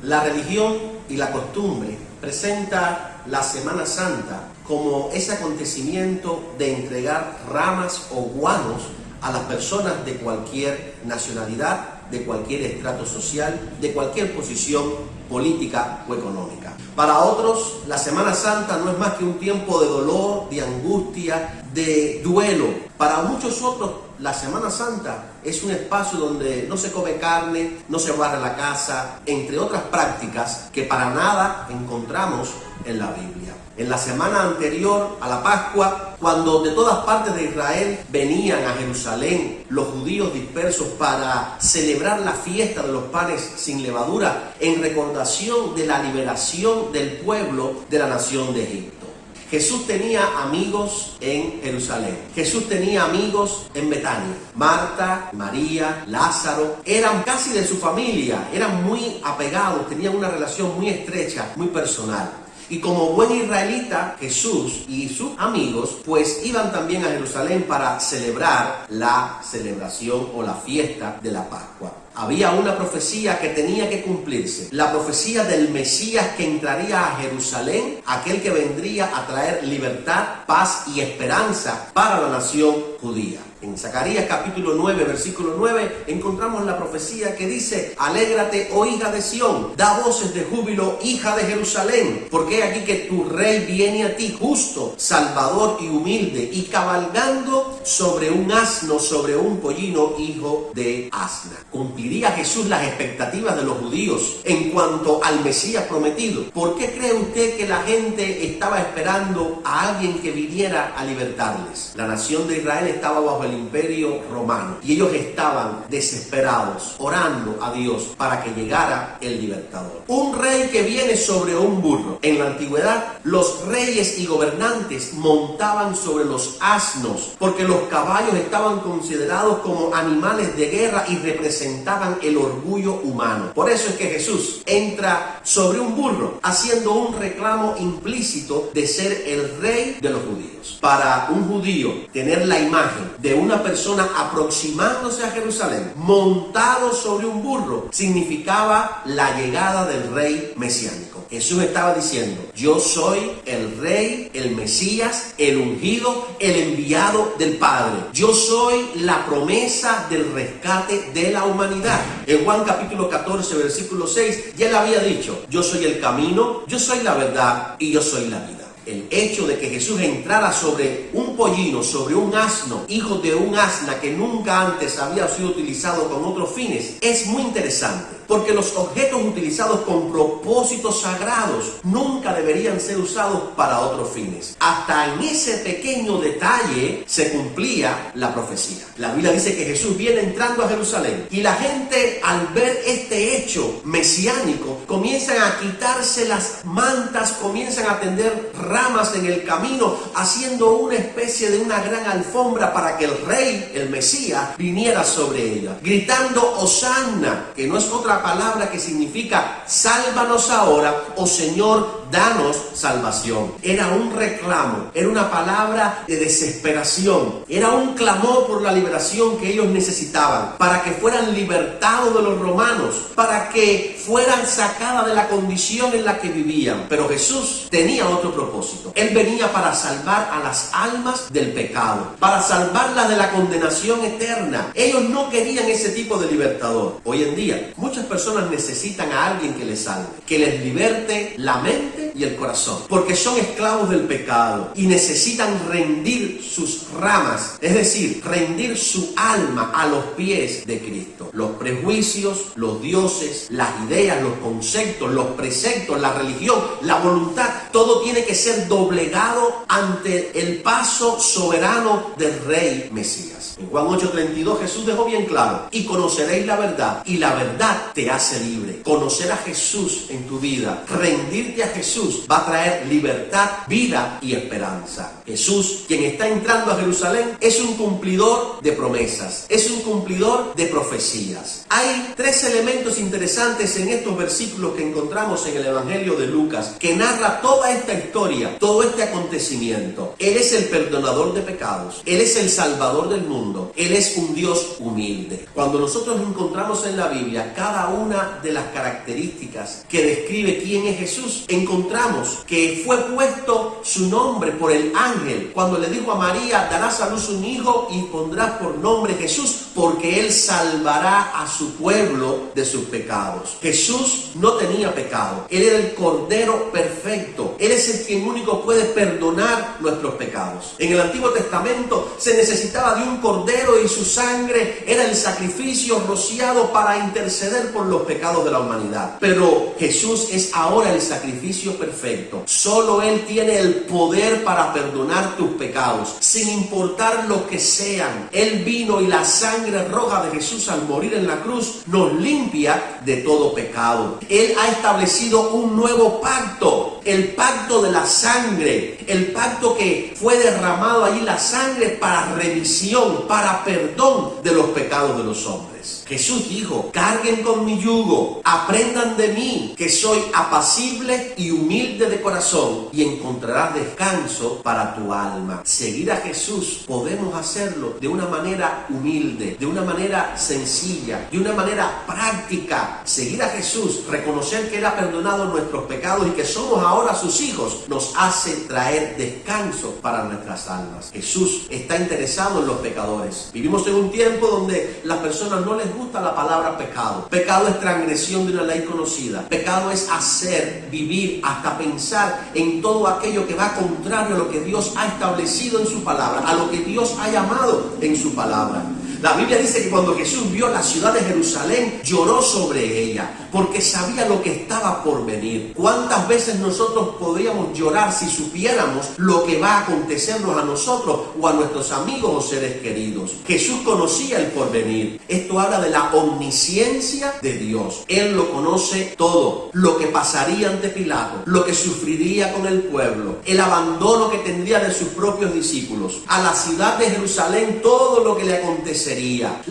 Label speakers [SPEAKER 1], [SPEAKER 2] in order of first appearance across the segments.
[SPEAKER 1] La religión y la costumbre presenta la Semana Santa como ese acontecimiento de entregar ramas o guanos a las personas de cualquier nacionalidad, de cualquier estrato social, de cualquier posición política o económica. Para otros, la Semana Santa no es más que un tiempo de dolor, de angustia, de duelo. Para muchos otros, la Semana Santa es un espacio donde no se come carne, no se barre la casa, entre otras prácticas que para nada encontramos en la Biblia. En la semana anterior a la Pascua, cuando de todas partes de Israel venían a Jerusalén los judíos dispersos para celebrar la fiesta de los panes sin levadura en recordación de la liberación del pueblo de la nación de Egipto. Jesús tenía amigos en Jerusalén. Jesús tenía amigos en Betania. Marta, María, Lázaro, eran casi de su familia, eran muy apegados, tenían una relación muy estrecha, muy personal. Y como buen israelita, Jesús y sus amigos pues iban también a Jerusalén para celebrar la celebración o la fiesta de la Pascua. Había una profecía que tenía que cumplirse, la profecía del Mesías que entraría a Jerusalén, aquel que vendría a traer libertad, paz y esperanza para la nación judía. En Zacarías capítulo 9, versículo 9, encontramos la profecía que dice: alégrate, oh hija de Sión, da voces de júbilo, hija de Jerusalén, porque he aquí que tu rey viene a ti, justo, salvador y humilde, y cabalgando sobre un asno, sobre un pollino, hijo de asna. ¿Cumpliría Jesús las expectativas de los judíos en cuanto al Mesías prometido? ¿Por qué cree usted que la gente estaba esperando a alguien que viniera a libertarles? La nación de Israel estaba bajo el imperio romano y ellos estaban desesperados, orando a Dios para que llegara el libertador. Un rey que viene sobre un burro. En la antigüedad, los reyes y gobernantes montaban sobre los asnos porque los caballos estaban considerados como animales de guerra y representaban el orgullo humano. Por eso es que Jesús entra sobre un burro, haciendo un reclamo implícito de ser el rey de los judíos. Para un judío, tener la imagen de una persona aproximándose a Jerusalén montado sobre un burro significaba la llegada del rey mesiánico. Jesús estaba diciendo: yo soy el rey, el Mesías, el ungido, el enviado del Padre. Yo soy la promesa del rescate de la humanidad. En Juan capítulo 14, versículo 6, ya él había dicho: yo soy el camino, yo soy la verdad y yo soy la vida. El hecho de que Jesús entrara sobre un pollino, sobre un asno, hijo de un asna que nunca antes había sido utilizado con otros fines, es muy interesante. Porque los objetos utilizados con propósitos sagrados nunca deberían ser usados para otros fines. Hasta en ese pequeño detalle se cumplía la profecía. La Biblia dice que Jesús viene entrando a Jerusalén y la gente, al ver este hecho mesiánico, comienzan a quitarse las mantas, comienzan a tender ramas en el camino, haciendo una especie de una gran alfombra para que el rey, el Mesías, viniera sobre ella, gritando Hosanna, que no es otra palabra que significa sálvanos ahora o Señor, danos salvación. Era un reclamo, era una palabra de desesperación, era un clamor por la liberación que ellos necesitaban, para que fueran libertados de los romanos, para que fueran sacadas de la condición en la que vivían. Pero Jesús tenía otro propósito. Él venía para salvar a las almas del pecado, para salvarlas de la condenación eterna. Ellos no querían ese tipo de libertador. Hoy en día, muchas personas necesitan a alguien que les salve, que les liberte la mente y el corazón, porque son esclavos del pecado y necesitan rendir sus ramas, es decir, rendir su alma a los pies de Cristo. Los prejuicios, los dioses, las ideas, los conceptos, los preceptos, la religión, la voluntad, todo tiene que ser doblegado ante el paso soberano del Rey Mesías. En Juan 8:32 Jesús dejó bien claro: y conoceréis la verdad, y la verdad te hace libre. Conocer a Jesús en tu vida, rendirte a Jesús, va a traer libertad, vida y esperanza. Jesús, quien está entrando a Jerusalén, es un cumplidor de promesas, es un cumplidor de profecías. Hay tres elementos interesantes en en estos versículos que encontramos en el Evangelio de Lucas, que narra toda esta historia, todo este acontecimiento. Él es el perdonador de pecados, Él es el salvador del mundo, Él es un Dios humilde. Cuando nosotros encontramos en la Biblia cada una de las características que describe quién es Jesús, encontramos que fue puesto su nombre por el ángel cuando le dijo a María: darás a luz un hijo y pondrás por nombre Jesús, porque Él salvará a su pueblo de sus pecados. Jesús no tenía pecado, Él era el Cordero perfecto, Él es el quien único puede perdonar nuestros pecados. En el Antiguo Testamento se necesitaba de un cordero y su sangre era el sacrificio rociado para interceder por los pecados de la humanidad. Pero Jesús es ahora el sacrificio perfecto. Solo Él tiene el poder para perdonar tus pecados, sin importar lo que sean. Él vino y la sangre roja de Jesús al morir en la cruz nos limpia de todo pecado. Él ha establecido un nuevo pacto, el pacto de la sangre, el pacto que fue derramado allí, la sangre para remisión, para perdón de los pecados de los hombres. Jesús dijo: carguen con mi yugo, aprendan de mí, que soy apacible y humilde de corazón, y encontrarás descanso para tu alma. Seguir a Jesús podemos hacerlo de una manera humilde, de una manera sencilla, de una manera práctica. Seguir a Jesús, reconocer que Él ha perdonado nuestros pecados y que somos ahora sus hijos, nos hace traer descanso para nuestras almas. Jesús está interesado en los pecadores. Vivimos en un tiempo donde las personas no les gusta la palabra pecado. Pecado es transgresión de una ley conocida. Pecado es hacer, vivir, hasta pensar en todo aquello que va contrario a lo que Dios ha establecido en su palabra, a lo que Dios ha llamado en su palabra. La Biblia dice que cuando Jesús vio la ciudad de Jerusalén, lloró sobre ella, porque sabía lo que estaba por venir. ¿Cuántas veces nosotros podríamos llorar si supiéramos lo que va a acontecernos a nosotros o a nuestros amigos o seres queridos? Jesús conocía el porvenir. Esto habla de la omnisciencia de Dios. Él lo conoce todo. Lo que pasaría ante Pilato, lo que sufriría con el pueblo, el abandono que tendría de sus propios discípulos, a la ciudad de Jerusalén, todo lo que le acontecería,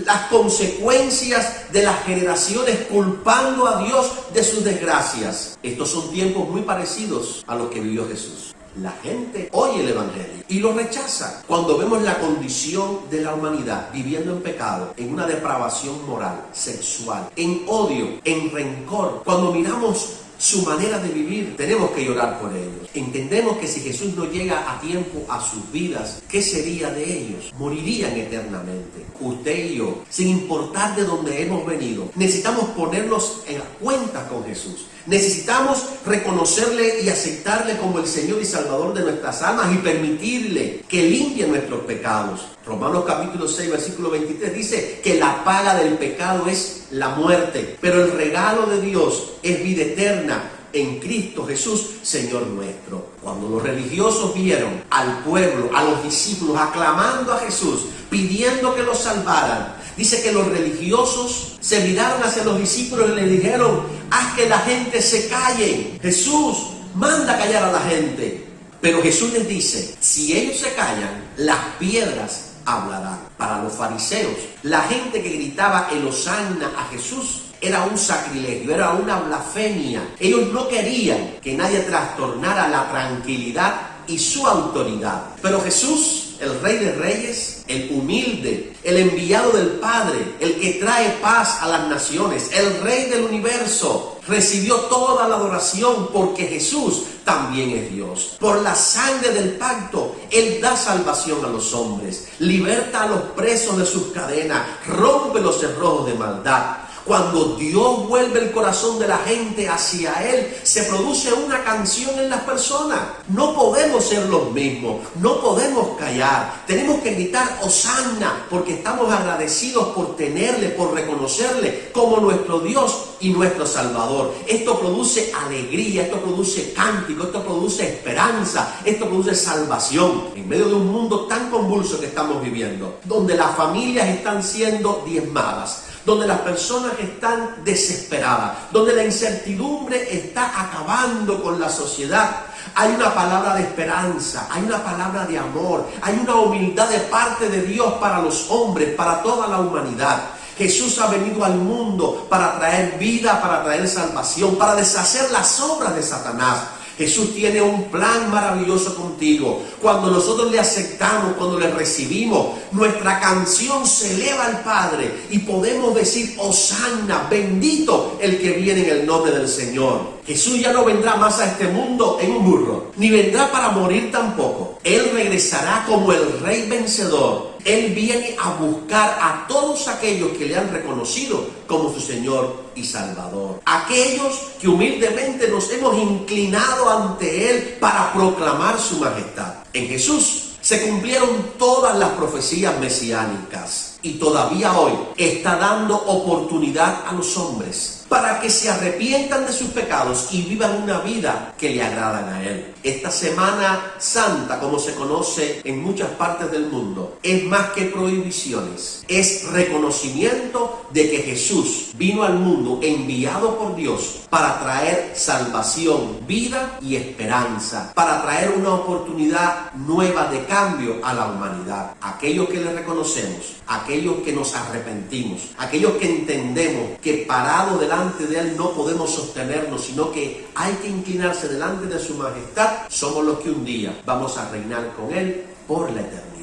[SPEAKER 1] las consecuencias de las generaciones culpando a Dios de sus desgracias. Estos son tiempos muy parecidos a los que vivió Jesús. La gente oye el Evangelio y lo rechaza. Cuando vemos la condición de la humanidad viviendo en pecado, en una depravación moral, sexual, en odio, en rencor, cuando miramos su manera de vivir, tenemos que llorar por ellos. Entendemos que si Jesús no llega a tiempo a sus vidas, ¿qué sería de ellos? Morirían eternamente. Usted y yo, sin importar de dónde hemos venido, necesitamos ponernos en las cuentas con Jesús. Necesitamos reconocerle y aceptarle como el Señor y Salvador de nuestras almas y permitirle que limpie nuestros pecados. Romanos capítulo 6, versículo 23 dice que la paga del pecado es la muerte, pero el regalo de Dios es vida eterna en Cristo Jesús, Señor nuestro. Cuando los religiosos vieron al pueblo, a los discípulos, aclamando a Jesús, pidiendo que los salvaran, dice que los religiosos se miraron hacia los discípulos y le dijeron: haz que la gente se calle. Jesús, manda callar a la gente. Pero Jesús les dice: si ellos se callan, las piedras hablarán. Para los fariseos, la gente que gritaba el hosanna a Jesús era un sacrilegio, era una blasfemia. Ellos no querían que nadie trastornara la tranquilidad y su autoridad. Pero Jesús, el Rey de Reyes, el humilde, el enviado del Padre, el que trae paz a las naciones, el Rey del universo, recibió toda la adoración porque Jesús también es Dios. Por la sangre del pacto, Él da salvación a los hombres, liberta a los presos de sus cadenas, rompe los cerrojos de maldad. Cuando Dios vuelve el corazón de la gente hacia Él, se produce una canción en las personas. No podemos ser los mismos, no podemos callar. Tenemos que gritar hosanna porque estamos agradecidos por tenerle, por reconocerle como nuestro Dios y nuestro Salvador. Esto produce alegría, esto produce cántico, esto produce esperanza, esto produce salvación. En medio de un mundo tan convulso que estamos viviendo, donde las familias están siendo diezmadas, donde las personas están desesperadas, donde la incertidumbre está acabando con la sociedad, hay una palabra de esperanza, hay una palabra de amor, hay una humildad de parte de Dios para los hombres, para toda la humanidad. Jesús ha venido al mundo para traer vida, para traer salvación, para deshacer las obras de Satanás. Jesús tiene un plan maravilloso contigo. Cuando nosotros le aceptamos, cuando le recibimos, nuestra canción se eleva al Padre y podemos decir: Hosanna, bendito el que viene en el nombre del Señor. Jesús ya no vendrá más a este mundo en un burro, ni vendrá para morir tampoco. Él regresará como el Rey vencedor. Él viene a buscar a todos aquellos que le han reconocido como su Señor y Salvador. Aquellos que humildemente nos hemos inclinado ante Él para proclamar su majestad. En Jesús se cumplieron todas las profecías mesiánicas y todavía hoy está dando oportunidad a los hombres para que se arrepientan de sus pecados y vivan una vida que le agradan a Él. Esta Semana Santa, como se conoce en muchas partes del mundo, es más que prohibiciones, es reconocimiento de que Jesús vino al mundo enviado por Dios para traer salvación, vida y esperanza, para traer una oportunidad nueva de cambio a la humanidad. Aquellos que le reconocemos, aquellos que nos arrepentimos, aquellos que entendemos que parado delante de Él no podemos sostenernos, sino que hay que inclinarse delante de su majestad, somos los que un día vamos a reinar con Él por la eternidad.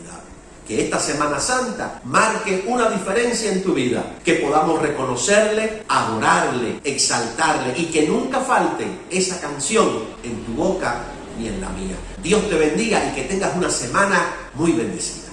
[SPEAKER 1] Que esta Semana Santa marque una diferencia en tu vida, que podamos reconocerle, adorarle, exaltarle y que nunca falte esa canción en tu boca ni en la mía. Dios te bendiga y que tengas una semana muy bendecida.